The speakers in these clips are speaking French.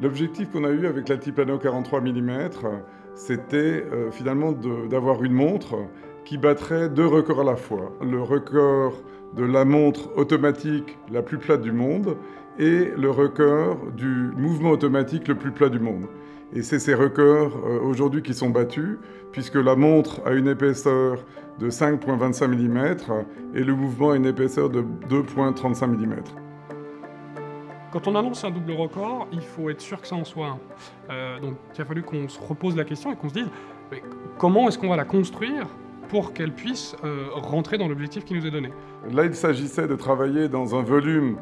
L'objectif qu'on a eu avec l'Altiplano 43 mm, c'était finalement d'avoir une montre qui battrait deux records à la fois. Le record de la montre automatique la plus plate du monde et le record du mouvement automatique le plus plat du monde. Et c'est ces records aujourd'hui qui sont battus, puisque la montre a une épaisseur de 5,25 mm et le mouvement a une épaisseur de 2,35 mm. Quand on annonce un double record, il faut être sûr que ça en soit un. Donc il a fallu qu'on se repose la question et qu'on se dise mais comment est-ce qu'on va la construire pour qu'elle puisse rentrer dans l'objectif qui nous est donné. Là, il s'agissait de travailler dans un volume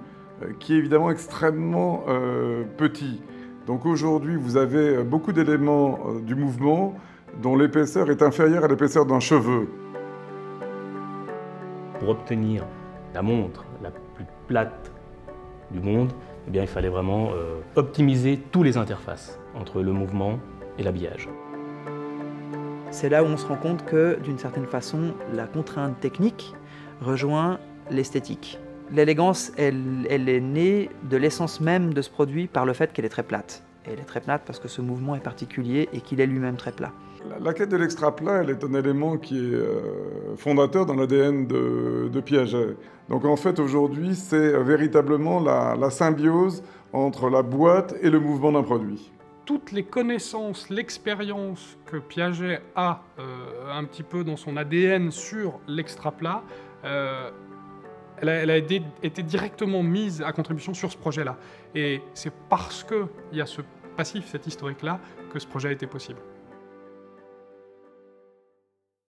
qui est évidemment extrêmement petit. Donc aujourd'hui, vous avez beaucoup d'éléments du mouvement dont l'épaisseur est inférieure à l'épaisseur d'un cheveu. Pour obtenir la montre la plus plate du monde, eh bien, il fallait vraiment optimiser toutes les interfaces entre le mouvement et l'habillage. C'est là où on se rend compte que, d'une certaine façon, la contrainte technique rejoint l'esthétique. L'élégance, elle est née de l'essence même de ce produit par le fait qu'elle est très plate. Et elle est très plate parce que ce mouvement est particulier et qu'il est lui-même très plat. La quête de l'extra plat, elle est un élément qui est fondateur dans l'ADN de Piaget. Donc en fait, aujourd'hui, c'est véritablement la symbiose entre la boîte et le mouvement d'un produit. Toutes les connaissances, l'expérience que Piaget a un petit peu dans son ADN sur l'extra plat, elle a été directement mise à contribution sur ce projet-là. Et c'est parce qu'il y a ce passif, cet historique-là, que ce projet a été possible.